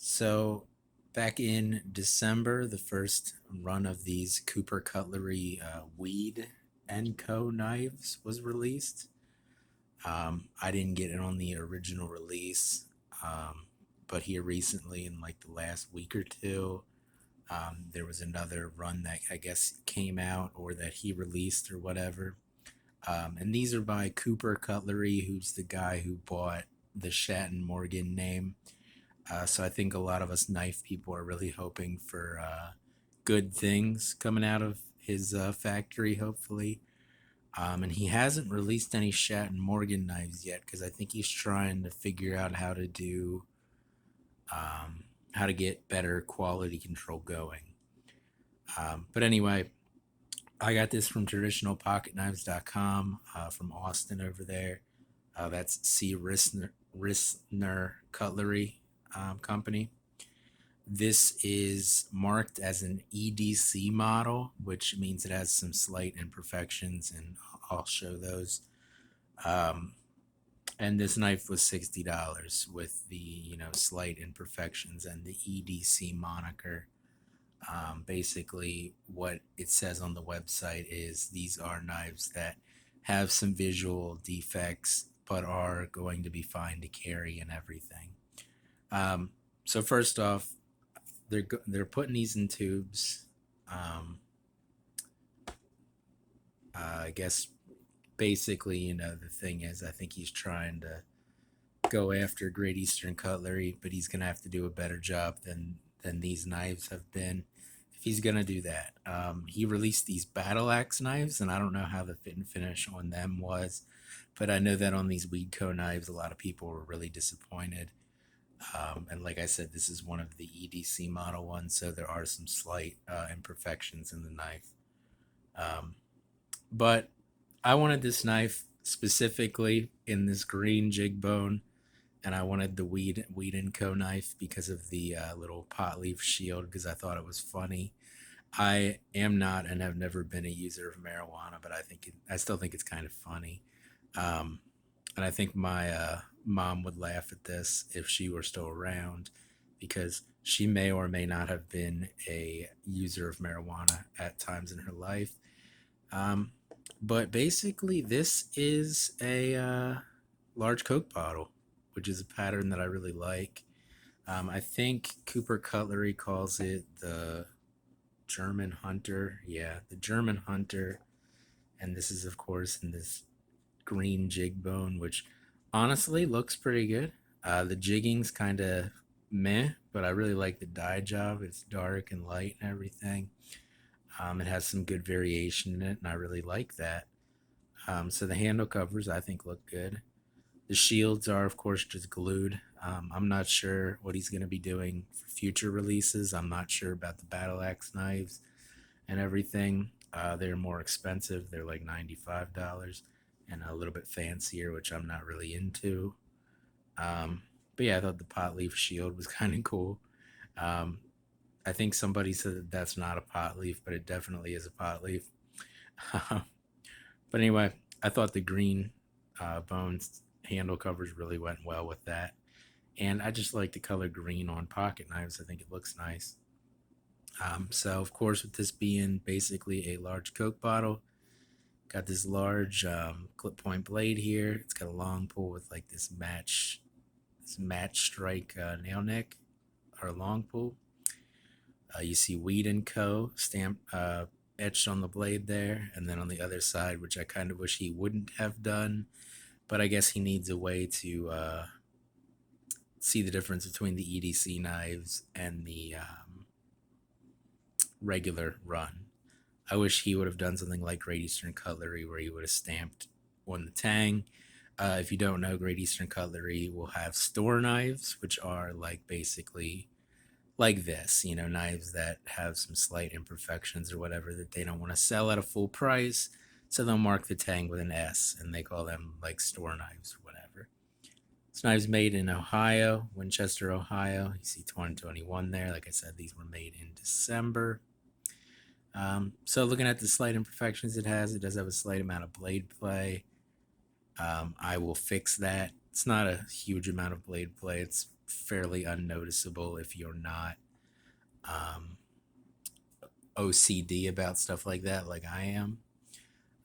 So, back in December, the first run of these Cooper Cutlery Weed and Co. knives was released. I didn't get it on the original release, but here recently, in like the last week or two, there was another run that I guess came out or that he released or whatever. And these are by Cooper Cutlery, who's the guy who bought the Schatt Morgan name. So I think a lot of us knife people are really hoping for good things coming out of his factory, hopefully. And he hasn't released any Schatt Morgan knives yet because I think he's trying to figure out how to get better quality control going. But anyway, I got this from traditionalpocketknives.com from Austin over there. That's C. Rissner Cutlery Company. This is marked as an EDC model, which means it has some slight imperfections, and I'll show those. Um, and this knife was $60 with the slight imperfections and the EDC moniker. Basically, what it says on the website is these are knives that have some visual defects, but are going to be fine to carry and everything. Um, so first off, they're putting these in tubes. Um, I guess basically, the thing is, I think he's trying to go after Great Eastern Cutlery, but he's gonna have to do a better job than these knives have been. If he's gonna do that, he released these battle axe knives, and I don't know how the fit and finish on them was, but I know that on these Weedco knives, a lot of people were really disappointed. And like I said, this is one of the EDC model ones, so there are some slight imperfections in the knife. Um, but I wanted this knife specifically in this green jig bone, and I wanted the Weed and Co knife because of the little pot leaf shield because I thought it was funny. I am not and have never been a user of marijuana, but I still think it's kind of funny. Um, and I think my mom would laugh at this if she were still around because she may or may not have been a user of marijuana at times in her life. Um, but basically, this is a large Coke bottle, which is a pattern that I really like. I think Cooper Cutlery calls it the German Hunter. Yeah, the German Hunter. And this is, of course, in this green jig bone, which honestly looks pretty good. The jigging's kind of meh, but I really like the dye job. It's dark and light and everything. It has some good variation in it, and I really like that. So the handle covers I think look good. The shields are, of course, just glued. I'm not sure what he's going to be doing for future releases. I'm not sure about the battle axe knives and everything. They're more expensive. They're like $95 and a little bit fancier, which I'm not really into. But yeah, I thought the pot leaf shield was kind of cool. Um, I think somebody said that that's not a pot leaf, but it definitely is a pot leaf. But anyway, I thought the green bones handle covers really went well with that. And I just like the color green on pocket knives. I think it looks nice. So, of course, with this being basically a large Coke bottle, got this large clip point blade here. It's got a long pull with like this match strike nail neck or long pull. You see Weed and Co. stamp etched on the blade there, and then on the other side, which I kind of wish he wouldn't have done, but I guess he needs a way to see the difference between the EDC knives and the regular run. I wish he would have done something like Great Eastern Cutlery, where he would have stamped on the tang. If you don't know, Great Eastern Cutlery will have store knives, which are like basically like this, knives that have some slight imperfections or whatever that they don't want to sell at a full price. So they'll mark the tang with an S and they call them like store knives or whatever. This knife's made in Ohio, Winchester, Ohio. You see 2021 there. Like I said, these were made in December. So looking at the slight imperfections it does have a slight amount of blade play. I will fix that. It's not a huge amount of blade play. It's fairly unnoticeable if you're not um, OCD about stuff like that, like I am.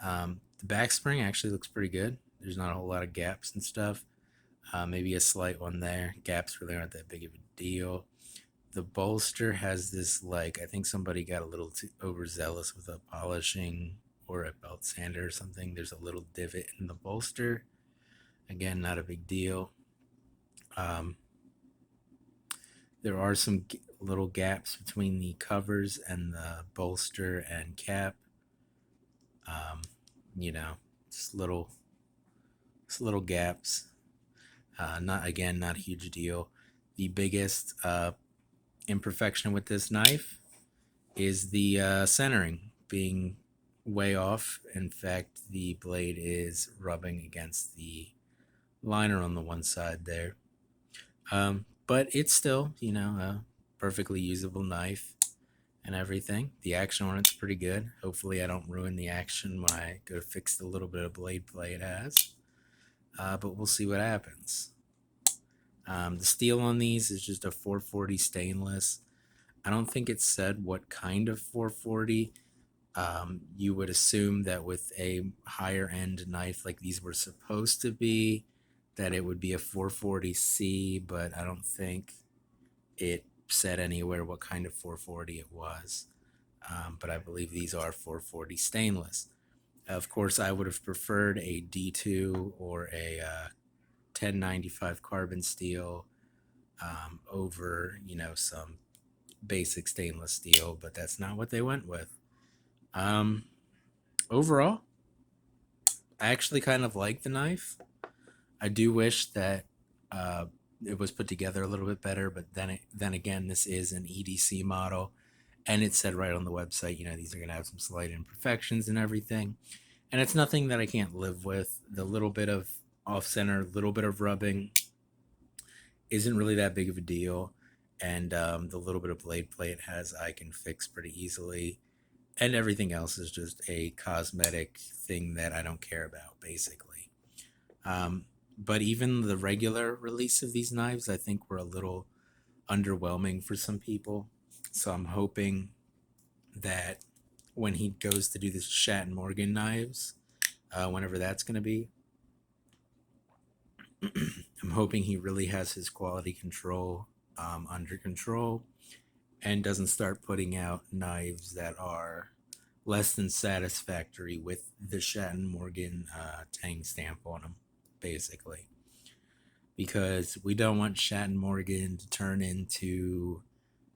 The back spring actually looks pretty good. There's not a whole lot of gaps and stuff. Maybe a slight one there. Gaps really aren't that big of a deal. The bolster has this, like, I think somebody got a little too overzealous with a polishing or a belt sander or something. There's a little divot in the bolster. Again, not a big deal. Um, there are some little gaps between the covers and the bolster and cap. Um, you know, just little gaps. Not again, not a huge deal. The biggest imperfection with this knife is the centering being way off. In fact, the blade is rubbing against the liner on the one side there. But it's still, a perfectly usable knife and everything. The action on it's pretty good. Hopefully, I don't ruin the action when I go to fix the little bit of blade play it has. But we'll see what happens. The steel on these is just a 440 stainless. I don't think it said what kind of 440. You would assume that with a higher end knife like these were supposed to be, that it would be a 440C, but I don't think it said anywhere what kind of 440 it was. But I believe these are 440 stainless. Of course, I would have preferred a D2 or a 1095 carbon steel over, some basic stainless steel, but that's not what they went with. Um, Overall, I actually kind of like the knife. I do wish that uh, it was put together a little bit better, but then again, this is an EDC model, and it said right on the website, these are going to have some slight imperfections and everything, and it's nothing that I can't live with. The little bit of off center, little bit of rubbing isn't really that big of a deal, and the little bit of blade play it has, I can fix pretty easily, and everything else is just a cosmetic thing that I don't care about, basically. Um, but even the regular release of these knives, I think, were a little underwhelming for some people. So I'm hoping that when he goes to do the Schatt Morgan knives, whenever that's going to be, I'm hoping he really has his quality control under control and doesn't start putting out knives that are less than satisfactory with the Schatt Morgan Tang stamp on them, basically. Because we don't want Schatt Morgan to turn into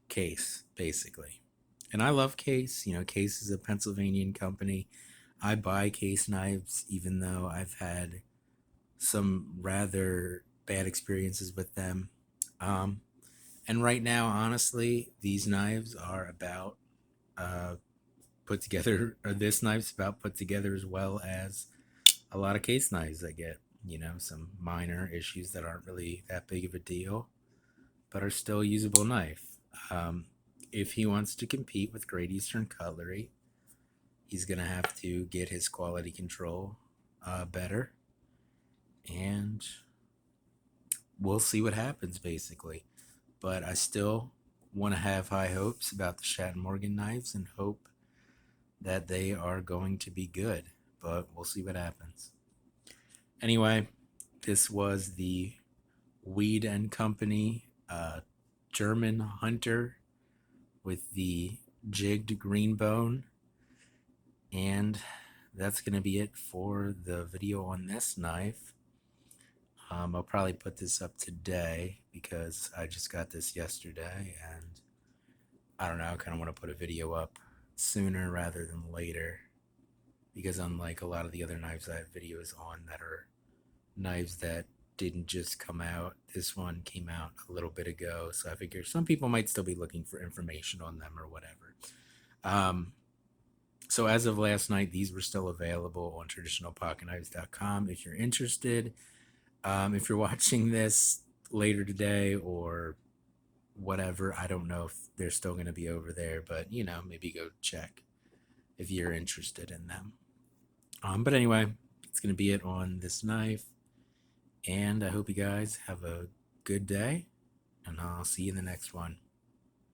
Case, basically. And I love Case. Case is a Pennsylvanian company. I buy Case knives, even though I've had some rather bad experiences with them. Um, and right now, honestly, these knives are about put together, or this knife's about put together as well as a lot of Case knives I get. Some minor issues that aren't really that big of a deal, but are still a usable knife. If he wants to compete with Great Eastern Cutlery, he's going to have to get his quality control better, and we'll see what happens, basically. But I still want to have high hopes about the Schatt Morgan knives and hope that they are going to be good, but we'll see what happens. Anyway, this was the Weed and Company German Hunter with the jigged green bone, and that's going to be it for the video on this knife. I'll probably put this up today because I just got this yesterday, and I don't know, I kind of want to put a video up sooner rather than later, because unlike a lot of the other knives I have videos on that are knives that didn't just come out, this one came out a little bit ago, so I figure some people might still be looking for information on them or whatever. So as of last night, these were still available on traditionalpocketknives.com if you're interested. If you're watching this later today or whatever, I don't know if they're still going to be over there, but maybe go check if you're interested in them. But anyway, it's going to be it on this knife, and I hope you guys have a good day, and I'll see you in the next one.